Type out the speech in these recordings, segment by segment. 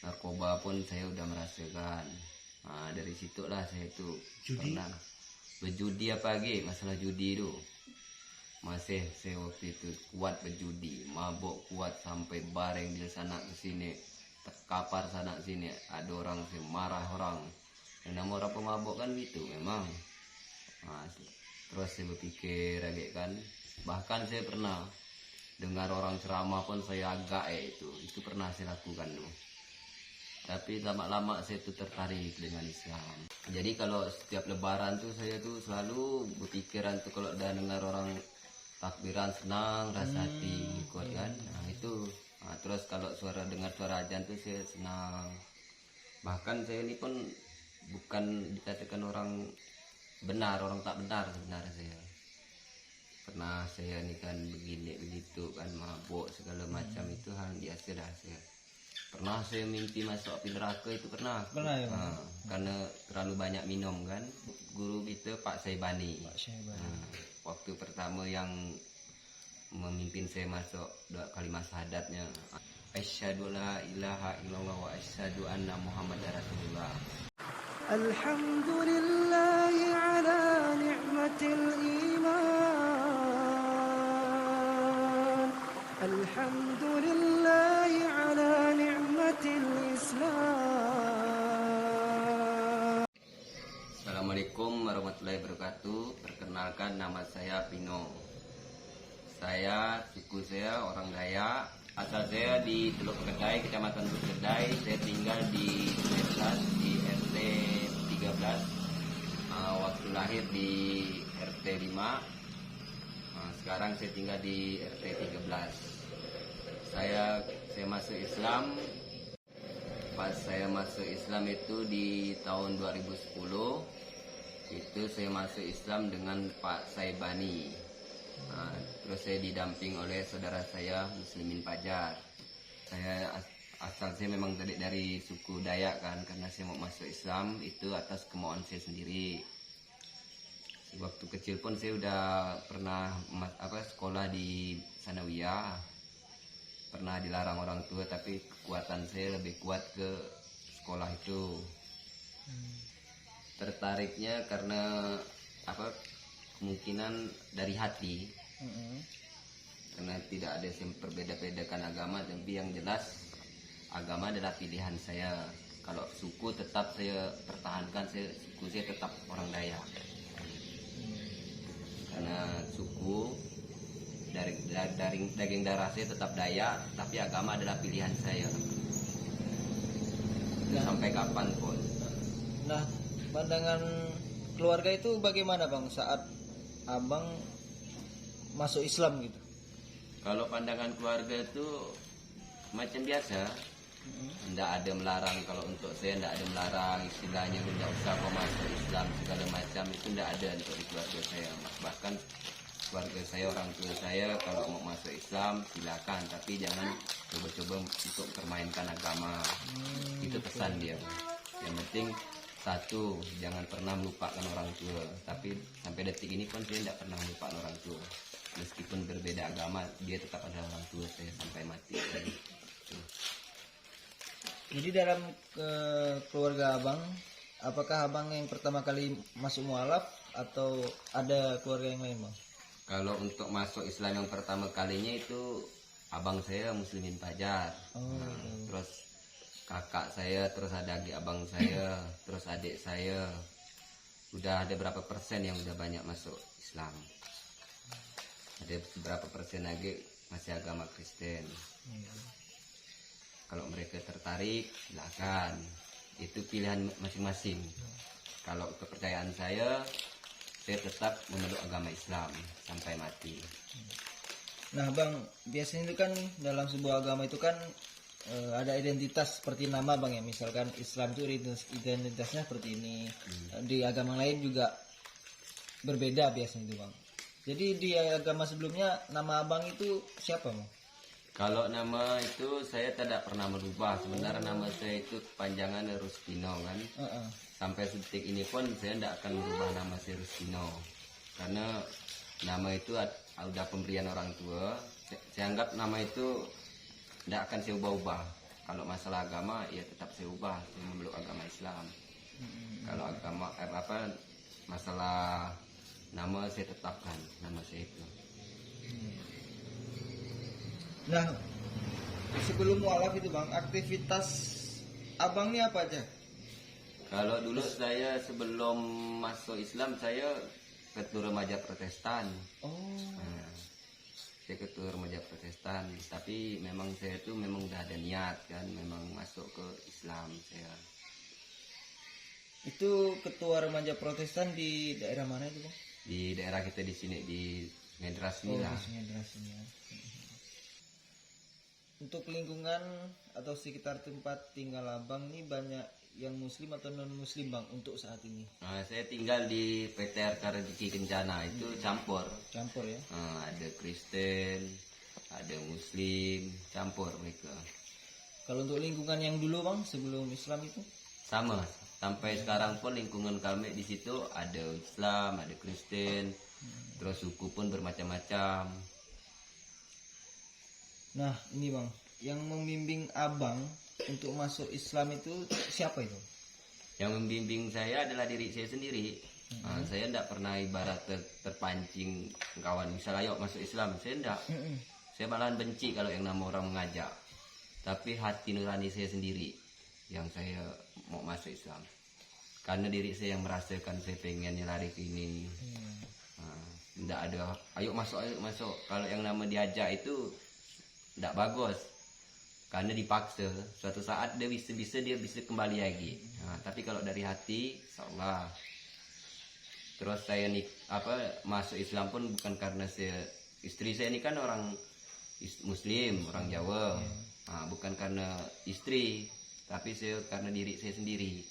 narkoba pun saya udah merasakan. Nah, dari situlah saya itu Judi? pernah berjudi apa lagi, masalah judi itu. Masih saya waktu itu kuat berjudi, mabuk kuat sampai bareng di sana ke sini, terkapar sana sini, ada orang saya marah orang. Yang nama orang pemabuk kan gitu memang. Nah, terus saya berpikir agak kan, bahkan saya pernah dengar orang ceramah pun saya agak itu pernah saya lakukan tuh. Tapi lama-lama saya tuh tertarik dengan Islam. Jadi kalau setiap lebaran tuh saya tuh selalu berpikiran tuh kalau udah dengar orang takbiran senang, rasa hati ikut kan. Nah itu. Nah, terus kalau dengar suara azan tuh saya senang. Bahkan saya ini pun bukan dikatakan orang benar, orang tak benar sebenarnya saya. Pernah saya ini kan begini begitu kan, mabuk segala macam itu hal biasa dah saya. Pernah saya mimpi masuk api neraka itu pernah. Pernah ya? Karena terlalu banyak minum kan. Guru kita Pak Saibani. Pak Syaibani. Waktu pertama yang memimpin saya masuk kalimat syahadatnya, asyhadu la ilaha illallah wa asyhadu anna muhammadar rasulullah. Alhamdulillah ala ni'matil iman. Alhamdulillah ala ni'matil Islam. Assalamualaikum warahmatullahi wabarakatuh. Perkenalkan, nama saya Pino. Saya, suku saya orang Dayak. Asal saya di Teluk Kedai, Kecamatan Teluk Kedai. Saya tinggal di Sungai di RT 13. Waktu lahir di RT 5. Sekarang saya tinggal di RT 13. Saya masuk Islam. Pas saya masuk Islam itu di tahun 2010. Itu saya masuk Islam dengan Pak Saibani. Terus saya didamping oleh saudara saya Muslimin Pajar. Saya asal saya memang dari suku Dayak kan, karena saya mau masuk Islam itu atas kemauan saya sendiri. Waktu kecil pun saya udah pernah sekolah di Sanawiyah. Pernah dilarang orang tua, tapi kekuatan saya lebih kuat ke sekolah itu. Tertariknya karena kemungkinan dari hati. Karena tidak ada yang berbeda-bedakan agama, tapi yang jelas agama adalah pilihan saya. Kalau suku tetap saya pertahankan, suku saya tetap orang Dayak. Karena suku dari daging darah saya tetap Dayak, tapi agama adalah pilihan saya. Sampai kapanpun. Nah, pandangan keluarga itu bagaimana Bang saat Abang masuk Islam gitu? Kalau pandangan keluarga itu macam biasa. Tidak ada melarang. Kalau untuk saya tidak ada melarang, istilahnya tidak usah kau masuk Islam segala macam, itu tidak ada untuk di keluarga saya. Bahkan keluarga saya, orang tua saya kalau mau masuk Islam silakan, tapi jangan coba-coba untuk permainkan agama. Itu pesan dia. Yang penting satu, jangan pernah melupakan orang tua. Tapi sampai detik ini pun saya tidak pernah melupakan orang tua. Meskipun berbeda agama, dia tetap adalah orang tua saya sampai mati. Jadi dalam keluarga Abang, apakah Abang yang pertama kali masuk mualaf atau ada keluarga yang lain Bang? Kalau untuk masuk Islam yang pertama kalinya itu abang saya Muslimin Pajar. Terus kakak saya, terus ada adik abang saya, terus adik saya. Udah ada berapa persen yang udah banyak masuk Islam. Ada beberapa persen lagi masih agama Kristen. Kalau mereka tertarik, silakan. Itu pilihan masing-masing. Kalau kepercayaan saya tetap memeluk agama Islam sampai mati. Nah Bang, biasanya itu kan dalam sebuah agama itu kan ada identitas seperti nama Bang ya. Misalkan Islam itu identitasnya seperti ini. Di agama lain juga berbeda biasanya itu Bang. Jadi di agama sebelumnya nama Abang itu siapa Bang? Kalau nama itu saya tidak pernah merubah. Sebenarnya nama saya itu kepanjangan Rustino kan. Sampai detik ini pun saya tidak akan merubah nama saya Rustino. Karena nama itu udah pemberian orang tua. Saya anggap nama itu tidak akan saya ubah-ubah. kalau masalah agama ya tetap saya ubah, saya memeluk agama Islam. Kalau agama masalah nama saya tetapkan nama saya itu. Nah, sebelum mualaf itu Bang, aktivitas Abang ini apa aja? Kalau dulu saya sebelum masuk Islam saya ketua remaja Protestan. Oh. Nah, saya ketua remaja Protestan, tapi memang saya itu memang udah ada niat kan, memang masuk ke Islam saya. Itu ketua remaja Protestan di daerah mana itu Bang? Di daerah kita di sini di Ngedras Oh, ini lah. di Sungai Deras ini ya. Untuk lingkungan atau sekitar tempat tinggal Abang ini banyak yang muslim atau non muslim Bang untuk saat ini? Nah, saya tinggal di PTR Rezeki Kencana itu campur. Campur ya. Ada Kristen, ada Muslim, campur mereka. Kalau untuk lingkungan yang dulu Bang sebelum Islam itu? Sama, sampai sekarang pun lingkungan kami di situ ada Islam, ada Kristen, terus suku pun bermacam-macam. Nah ini Bang, yang membimbing Abang untuk masuk Islam itu siapa itu? Yang membimbing saya adalah diri saya sendiri. Saya tidak pernah ibarat terpancing kawan. Misalnya yuk masuk Islam, saya tidak. Saya malahan benci kalau yang nama orang mengajak. Tapi hati nurani saya sendiri yang saya mau masuk Islam. Karena diri saya yang merasakan saya pengen lari ke ini. Tidak ada, ayo masuk, ayo masuk. Kalau yang nama diajak itu tidak bagus. Karena dipaksa, suatu saat dia bisa kembali lagi. Tapi kalau dari hati, insyaallah. Terus saya masuk Islam pun bukan karena istri saya ini kan orang Muslim, orang Jawa. Bukan karena istri, tapi saya karena diri saya sendiri.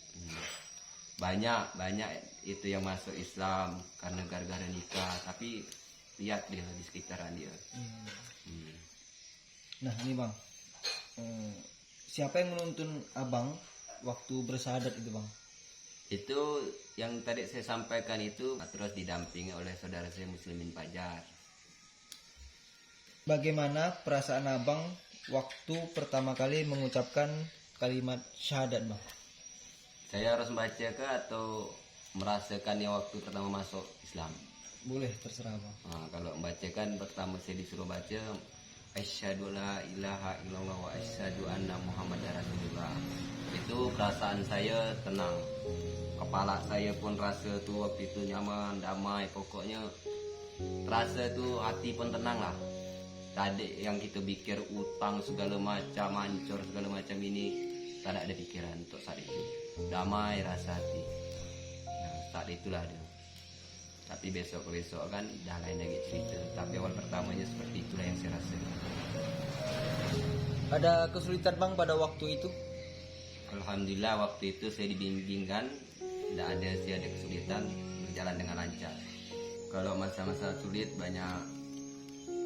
Banyak itu yang masuk Islam karena gara-gara nikah. Tapi lihat dia di sekitaran dia. Nah ini Bang, siapa yang menuntun Abang waktu bersyahadat itu Bang? Itu yang tadi saya sampaikan itu terus didampingi oleh saudara saya Muslimin Pajar. Bagaimana perasaan Abang waktu pertama kali mengucapkan kalimat syahadat Bang? Saya harus baca ke atau merasakannya waktu pertama masuk Islam? Boleh, terserah Bang. Kalau membacakan pertama saya disuruh baca asyhadu la ilaha illallah wa asyhadu anna muhammadar rasulullah. Itu perasaan saya tenang. Kepala saya pun rasa tuh waktu itu nyaman, damai, pokoknya rasa tuh hati pun tenang lah. Tadi yang kita pikir utang segala macam, hancur segala macam ini, tak ada pikiran untuk saat itu. Damai rasa hati. Nah, saat itulah dia. Tapi besok kan dah lain lagi cerita. Tapi awal pertamanya seperti itulah yang saya rasa. Ada kesulitan Bang pada waktu itu? Alhamdulillah waktu itu saya dibimbingkan, tidak ada kesulitan, berjalan dengan lancar. Kalau masa-masa sulit banyak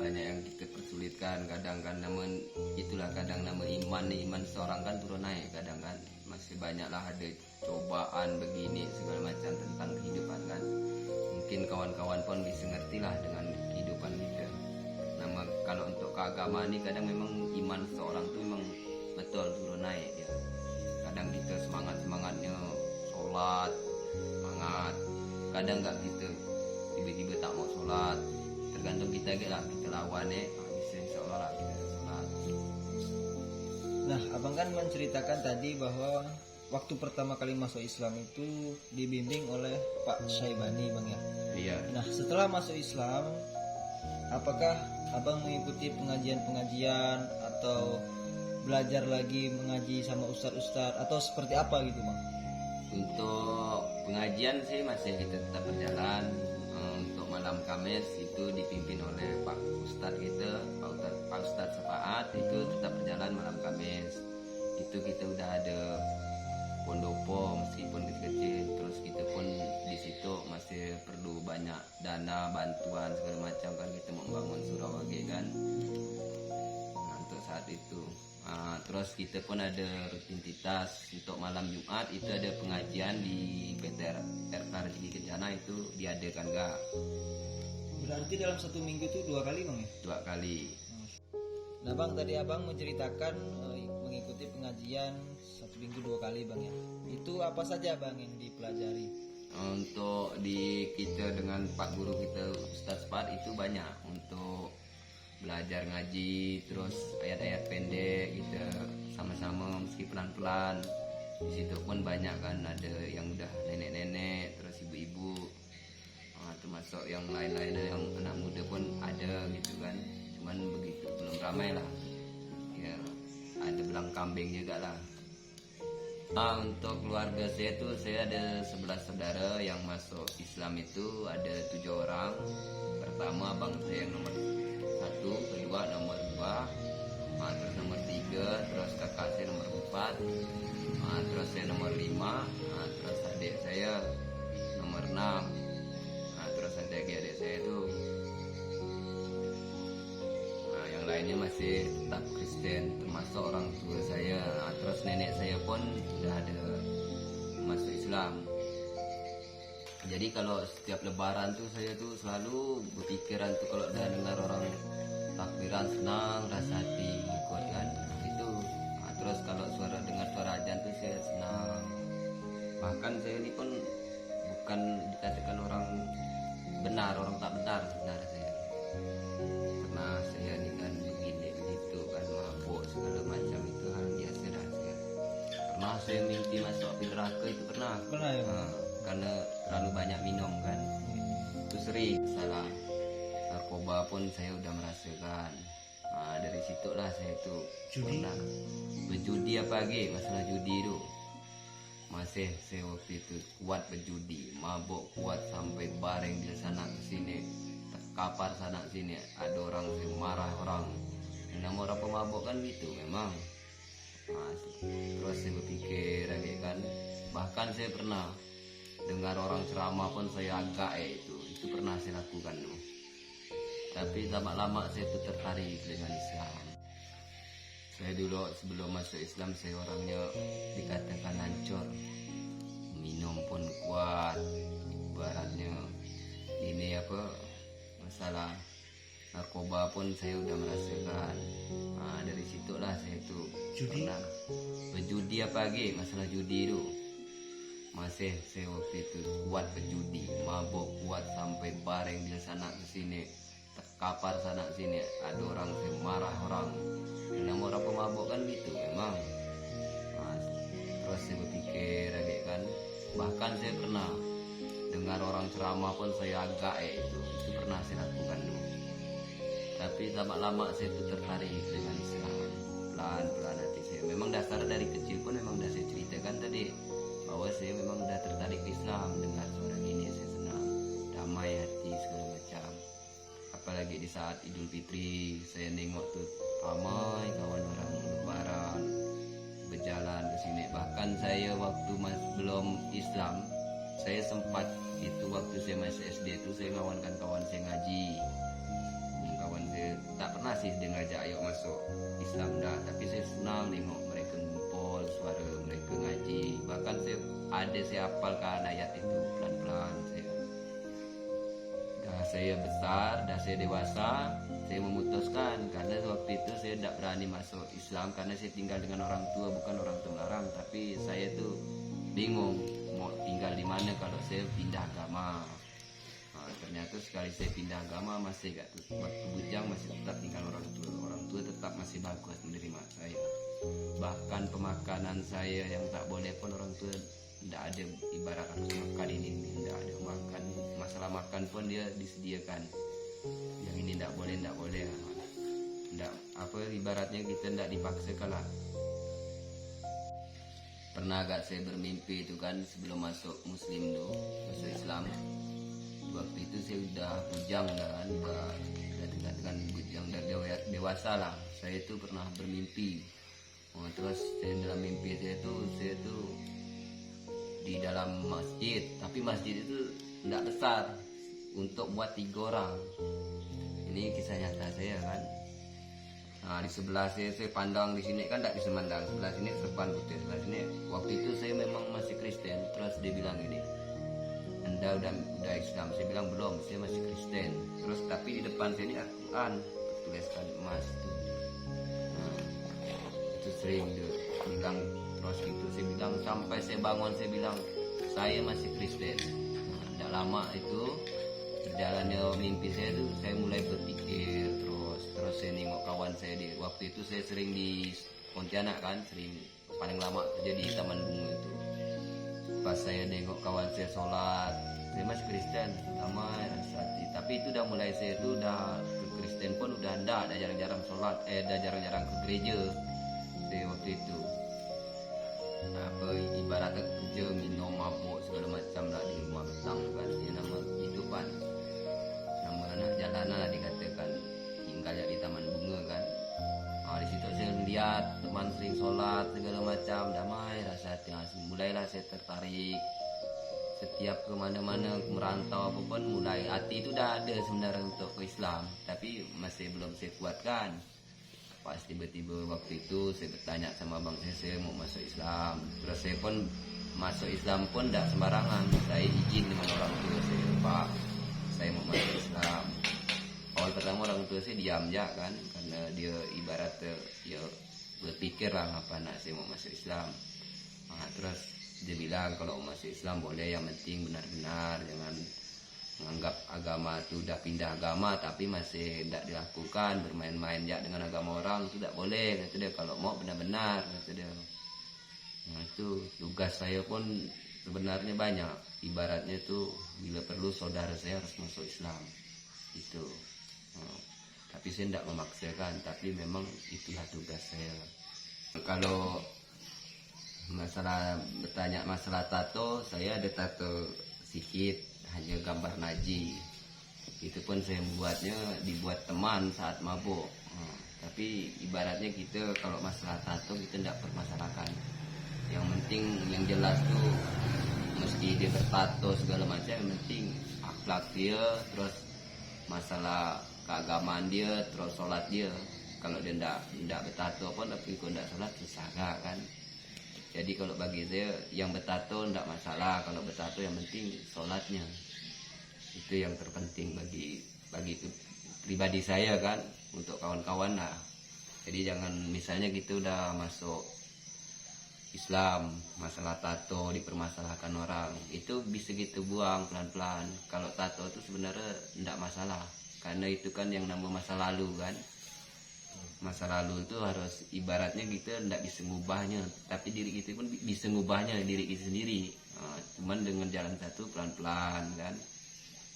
yang kita persulitkan, kadang nama iman seorang kan turun naik, kadang kan masih banyaklah ada cobaan begini segala macam tentang kehidupan kan. Mungkin kawan-kawan pun bisa ngerti lah dengan kehidupan kita. Kalau untuk keagamaan ini kadang memang iman seorang tuh memang betul turun naik dia. Kadang kita semangatnya sholat, semangat. Kadang nggak kita tiba-tiba tak mau sholat. Tergantung kita kita lawan bisa insyaallah lah kita sholat. Nah, Abang kan menceritakan tadi bahwa waktu pertama kali masuk Islam itu dibimbing oleh Pak Syaibani Bang ya. Iya. Nah, setelah masuk Islam, apakah Abang mengikuti pengajian-pengajian atau belajar lagi mengaji sama ustadz-ustadz atau seperti apa gitu Bang? Untuk pengajian sih masih kita tetap berjalan. Untuk malam Kamis itu dipimpin oleh Pak Ustadz kita, Pak Ustadz Sepaat itu tetap berjalan malam Kamis. Itu kita udah ada pondopo meskipun kecil, terus kita pun di situ masih perlu banyak dana bantuan segala macam kan, kita mau membangun surau lagi kan. Untuk saat itu terus kita pun ada rutinitas untuk malam Jumat itu ada pengajian di PTR Rezeki Kencana itu diadakan gak? Berarti dalam satu minggu itu 2 kali Bang ya? 2 kali. Nah bang, tadi abang menceritakan mengikuti pengajian 1 minggu 2 kali bang ya. Itu apa saja bang yang dipelajari? Untuk di kita dengan Pak Guru kita Ustaz Pat itu banyak untuk belajar ngaji, terus ayat-ayat pendek kita sama-sama meski pelan-pelan. Di situ pun banyak kan, ada yang udah nenek-nenek, terus ibu-ibu, termasuk yang lain-lain, yang anak muda pun ada gitu kan. Cuman begitu belum ramai lah. Ya, ada belang kambing juga lah. Untuk keluarga saya tuh saya ada 11 saudara yang masuk Islam itu ada 7 orang. Pertama abang saya yang nomor 1, kedua nomor 2, terus nomor 3, terus kakak saya nomor 4, terus saya nomor 5, terus adik saya nomor 6, terus adik saya tuh yang lainnya masih tetap Kristen, termasuk orang tua saya. Terus nenek saya pun sudah ada masuk Islam. Jadi kalau setiap lebaran tuh saya tuh selalu berpikiran tuh kalau udah dengar orang takbiran senang, rasa hati ikut kan itu. Terus kalau dengar suara azan tuh saya senang. Bahkan saya ini pun bukan dikatakan orang benar, orang tak benar sebenarnya saya. Karena saya ini kan begini begitu kan, mabuk segala macam itu hal biasa dah saya. Pernah saya mimpi masuk api neraka itu pernah. Ya? Karena terlalu banyak minum kan. Itu sering salah. Narkoba pun saya udah merasakan. Dari situlah saya tuh pernah berjudi apa lagi, masalah judi itu. Masih saya waktu itu kuat berjudi, mabuk kuat sampai bareng di sana kesini, terkapar sana sini. Ada orang yang marah orang. Nama orang pemabuk kan gitu memang. Terus saya berpikir lagi kan. Bahkan saya pernah dengar orang ceramah pun saya agak itu pernah saya lakukan tuh. Tapi lama-lama saya tuh tertarik dengan Islam. Saya dulu sebelum masuk Islam saya orangnya dikatakan hancur, minum pun kuat, ibaratnya ini apa masalah narkoba pun saya udah merasakan. Dari situlah saya tuh pernah berjudi apa lagi, masalah judi itu. Masih saya waktu itu kuat berjudi, mabuk kuat sampai bareng di sana kesini, terkapar sana sini. Ada orang yang marah orang. Nama orang pemabuk kan gitu memang. Terus saya berpikir lagi kan. Bahkan saya pernah dengar orang ceramah pun saya agak itu pernah saya lakukan dulu. Tapi lama-lama saya tuh tertarik dengan Islam. Pelan-pelan hati saya. Memang dasar dari kecil pun memang udah saya ceritakan tadi, bahwa saya memang udah tertarik ke Islam. Dengar suara ini saya senang, damai hati segala macam. Apalagi di saat Idul Fitri saya nengok tuh ramai kawan orang lebaran berjalan ke sini. Bahkan saya waktu belum Islam, saya sempat itu waktu saya masih SD itu saya ngawankan kawan saya ngaji. Kawan saya tak pernah sih dia ngajak ayo masuk Islam dah, tapi saya senang nengok mereka ngumpul, suara mereka ngaji. Bahkan saya hafalkan ayat itu pelan-pelan. Saya besar, dah saya dewasa, saya memutuskan karena waktu itu saya tidak berani masuk Islam karena saya tinggal dengan orang tua, bukan orang tua melarang, tapi saya tuh bingung mau tinggal di mana kalau saya pindah agama. Ternyata sekali saya pindah agama masih gak waktu bujang masih tetap tinggal orang tua tetap masih bagus menerima saya. Bahkan pemakanan saya yang tak boleh pun orang tua tidak ada, ibarat harus makan ini tidak ada makan, masalah makan pun dia disediakan, yang ini tidak boleh tidak apa, ibaratnya kita tidak dipaksakan lah. Pernah agak saya bermimpi itu kan sebelum masuk Muslim tuh, masuk Islam. Waktu itu saya udah bujang kan, udah dikatakan bujang dan dewasa lah. Saya itu pernah bermimpi. Terus saya dalam mimpi saya tuh di dalam masjid, tapi masjid itu tidak besar untuk buat 3 orang. Ini kisah nyata saya kan. Di sebelah saya pandang di sini kan tidak bisa mandang, sebelah sini serban putih, sebelah sini. Waktu itu saya memang masih Kristen. Terus dia bilang ini, Anda udah Islam? Saya bilang belum, saya masih Kristen. Terus tapi di depan saya ini Al-Quran tuliskan emas tuh. sering dia bilang terus gitu. Saya bilang sampai saya bangun saya bilang saya masih Kristen. Nah, tidak lama itu berjalannya mimpi saya tuh saya mulai berpikir terus saya nengok kawan saya di waktu itu saya sering di Pontianak kan, sering paling lama kerja di Taman Bunga itu. Pas saya nengok kawan saya sholat, saya masih Kristen, damai rasa hati. Tapi itu udah mulai saya itu udah ke Kristen pun udah ada jarang-jarang sholat, udah jarang-jarang ke gereja. Saya waktu itu apa ibaratnya kerja minum mabuk segala macam lah di rumah petang kan, ya nama itu kan nama anak jalanan lah dikatakan, tinggalnya di Taman Bunga kan. Nah, di situ saya lihat teman sering sholat segala macam, damai rasa hati. Mulailah saya tertarik. Setiap kemana-mana merantau apapun, mulai hati itu udah ada sebenarnya untuk ke Islam, tapi masih belum saya kuatkan. Pas tiba-tiba waktu itu saya bertanya sama abang saya mau masuk Islam. Terus saya pun masuk Islam pun tidak sembarangan. Saya izin dengan orang tua saya, Pak, saya mau masuk Islam. Awal pertama orang tua saya diam aja kan, karena dia ibarat ya berpikir lah apa nak saya mau masuk Islam. Nah, terus dia bilang kalau mau masuk Islam boleh, yang penting benar-benar jangan menganggap agama itu udah pindah agama tapi masih tidak dilakukan, bermain-main ya dengan agama orang itu tidak boleh, kata dia. Kalau mau benar-benar, kata dia. Nah, itu tugas saya pun sebenarnya banyak, ibaratnya itu bila perlu saudara saya harus masuk Islam itu. Tapi saya tidak memaksakan, tapi memang itulah tugas saya. Kalau masalah bertanya masalah tato, saya ada tato sedikit, hanya gambar naji. Itu pun saya membuatnya dibuat teman saat mabuk. Tapi ibaratnya kita kalau masalah tato kita tidak permasalahkan. Yang penting yang jelas tuh meski dia bertato segala macam, yang penting akhlak dia, terus masalah keagamaan dia, terus sholat dia. Kalau dia tidak bertato pun, tapi kalau tidak sholat susah kan. Jadi kalau bagi saya yang bertato tidak masalah, kalau bertato yang penting sholatnya. Itu yang terpenting bagi pribadi saya kan, untuk kawan-kawan lah. Jadi jangan misalnya gitu udah masuk Islam, masalah tato dipermasalahkan orang, itu bisa gitu buang pelan-pelan. Kalau tato itu sebenarnya tidak masalah, karena itu kan yang nama masa lalu kan. Masa lalu itu harus ibaratnya kita tidak bisa ngubahnya, tapi diri kita pun bisa ngubahnya diri kita sendiri. Cuman dengan jalan satu pelan-pelan kan.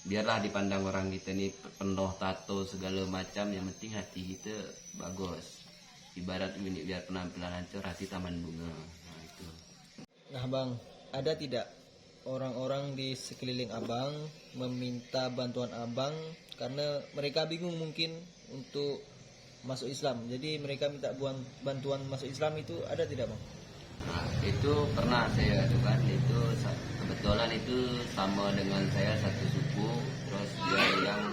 Biarlah dipandang orang kita ini penuh tato segala macam, yang penting hati kita bagus. Ibarat ini biar penampilan hancur, hati taman bunga. Nah itu. Nah bang, ada tidak orang-orang di sekeliling abang meminta bantuan abang karena mereka bingung mungkin untuk masuk Islam, jadi mereka minta bantuan masuk Islam, itu ada tidak bang? Nah, itu pernah saya itu kan, itu kebetulan itu sama dengan saya satu suku. Terus dia yang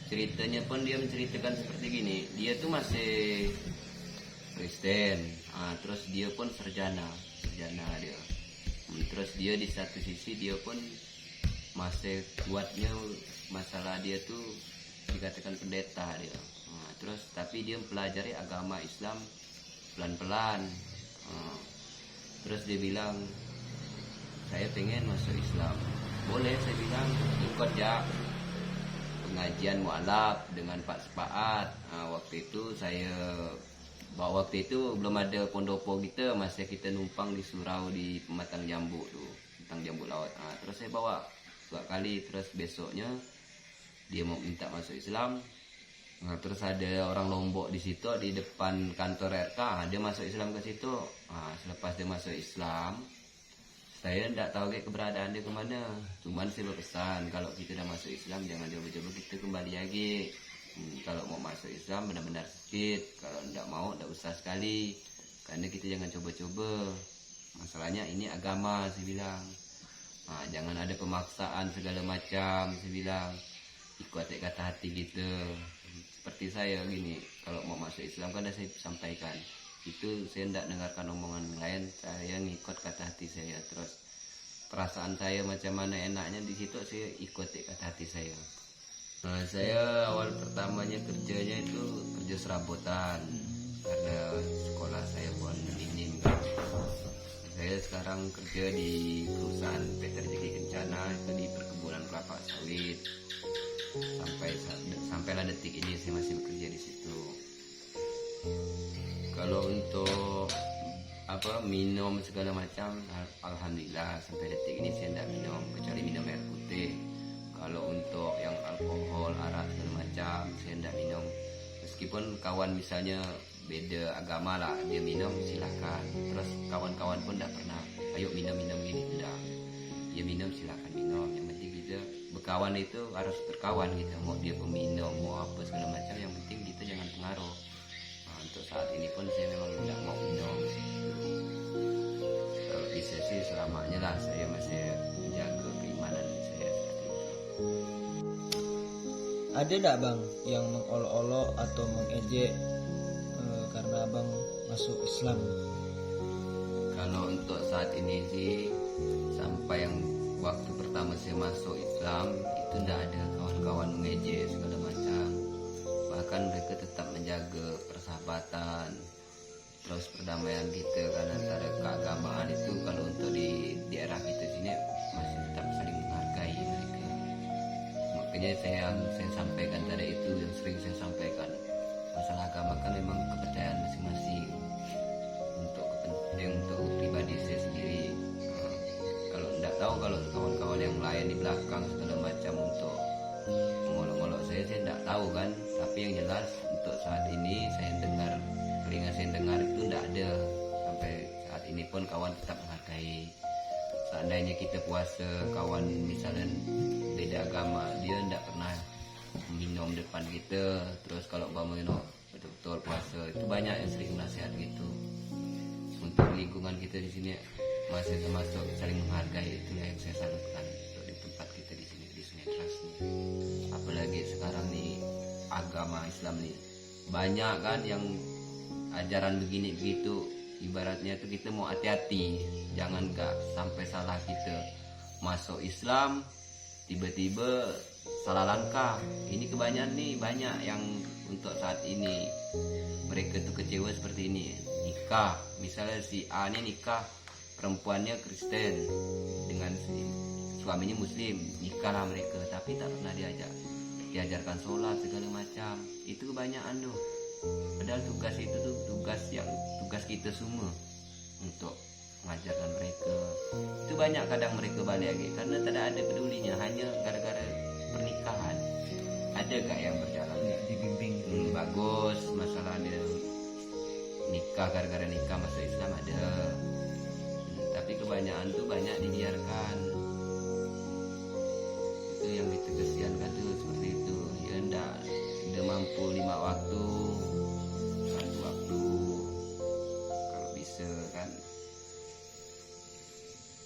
ceritanya pun dia menceritakan seperti gini, dia tuh masih Kristen, terus dia pun sarjana dia. Terus dia di satu sisi dia pun masih kuatnya masalah dia tuh dikatakan pendeta dia. Terus tapi dia mempelajari agama Islam pelan-pelan. Terus dia bilang saya pengen masuk Islam, boleh, saya bilang ikut ya pengajian mualaf dengan Pak Sepaat. Waktu itu waktu itu belum ada pondopo kita, masih kita numpang di surau di Pematang Jambu tuh, Pematang Jambu Laut. Terus saya bawa 2 kali, terus besoknya dia mau minta masuk Islam. Terus ada orang Lombok di situ di depan kantor RK, dia masuk Islam ke situ. Selepas dia masuk Islam, saya tidak tahu keberadaan dia kemana. Cuman saya berpesan kalau kita dah masuk Islam jangan coba-coba kita kembali lagi. Kalau mau masuk Islam benar-benar sedikit, kalau tidak mau tidak usah sekali, karena kita jangan coba-coba. Masalahnya ini agama, saya bilang. Jangan ada pemaksaan segala macam, saya bilang. Ikut kata hati kita. Seperti saya gini, kalau mau masuk Islam kan saya sampaikan itu, saya tidak dengarkan omongan lain, saya ngikut kata hati saya. Terus perasaan saya macam mana enaknya di situ, saya ikut kata hati saya. Saya awal pertamanya kerjanya itu kerja serabutan. karena sekolah saya pun minim. Saya sekarang kerja di perusahaan PT Rezeki Kencana, itu di perkebunan kelapa sawit. Sampailah detik ini saya masih bekerja di situ. Kalau untuk minum segala macam, alhamdulillah sampai detik ini saya tidak minum kecuali minum air putih. Kalau untuk yang alkohol, arak segala macam saya tidak minum. Meskipun kawan misalnya beda agama lah, dia minum silahkan. Terus kawan-kawan pun tidak pernah ayo minum gini, tidak. Dia minum silahkan minum. Yang penting kita berkawan itu harus berkawan gitu. Mau dia peminum, mau apa segala macam, yang penting kita jangan pengaruh. Untuk saat ini pun saya memang tidak mau minum. Kalau bisa sih selamanya lah saya masih menjaga keimanan saya seperti itu. Ada tidak bang yang mengolok-olok atau mengejek karena abang masuk Islam? Kalau untuk saat ini sih, sampai yang waktu pertama saya masuk Islam itu tidak ada kawan-kawan mengejek segala macam. Bahkan mereka tetap menjaga persahabatan, terus perdamaian kita kan antara keagamaan itu. Kalau untuk di daerah kita sini masih tetap saling menghargai mereka. Makanya saya sampaikan tadi itu, yang sering saya sampaikan, masalah agama kan memang kepercayaan masing-masing. Untuk kepentingan untuk pribadi saya sendiri, kalau tidak tahu kalau kawan-kawan yang lain di belakang segala macam untuk mengolok-olok saya tidak tahu kan. Tapi yang jelas untuk saat ini telinga saya dengar itu tidak ada. Sampai saat ini pun kawan tetap menghargai. Seandainya kita puasa, kawan misalnya beda agama, dia tidak pernah minum depan kita. Terus kalau betul-betul puasa, itu banyak yang sering nasihat gitu. Untuk lingkungan kita di sini masih termasuk saling menghargai, itulah yang saya salutkan untuk di tempat kita di sini, di Sungai Teras nih. Apalagi sekarang nih agama Islam nih banyak kan yang ajaran begini begitu. Ibaratnya tuh kita mau hati-hati, jangan gak sampai salah kita masuk Islam tiba-tiba salah langkah. Ini kebanyakan nih, banyak yang untuk saat ini mereka tuh kecewa seperti ini. Nikah, misalnya si A ini nikah, perempuannya Kristen dengan suaminya Muslim, nikahlah mereka, tapi tak pernah diajarkan sholat segala macam. Itu kebanyakan tuh. Padahal tugas itu tuh tugas kita semua untuk mengajarkan mereka. Itu banyak kadang mereka balik lagi karena tidak ada pedulinya, hanya gara-gara pernikahan. Ada gak yang berjalan Dibimbing bagus, masalah dia nikah gara-gara nikah masuk Islam ada. Tapi kebanyakan tuh banyak dibiarkan. Itu yang kita kesiankan tuh seperti itu. Ya ndak mampu 5 waktu, 1 waktu kalau bisa kan.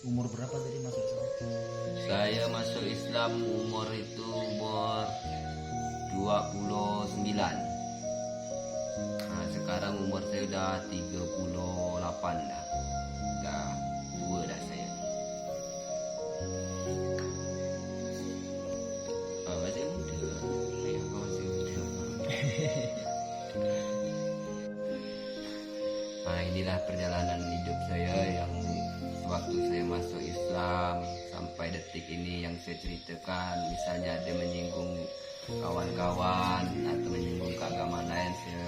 Umur berapa tadi masuk Islam? Saya masuk Islam umur 29. Nah, sekarang umur saya udah 38 dah. Udah tua dah saya. Masih muda. Saya masih muda. Nah, inilah perjalanan hidup saya yang waktu saya masuk Islam sampai detik ini yang saya ceritakan. Misalnya ada menyinggung kawan-kawan atau menyinggung keagamaan lain, saya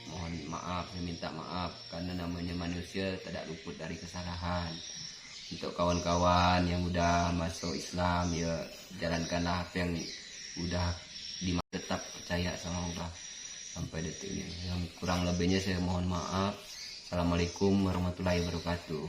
mohon maaf, saya minta maaf, karena namanya manusia tidak luput dari kesalahan. Untuk kawan-kawan yang udah masuk Islam, ya jalankanlah apa yang udah tetap percaya sama Allah sampai detik ini. Yang kurang lebihnya saya mohon maaf. Assalamualaikum warahmatullahi wabarakatuh.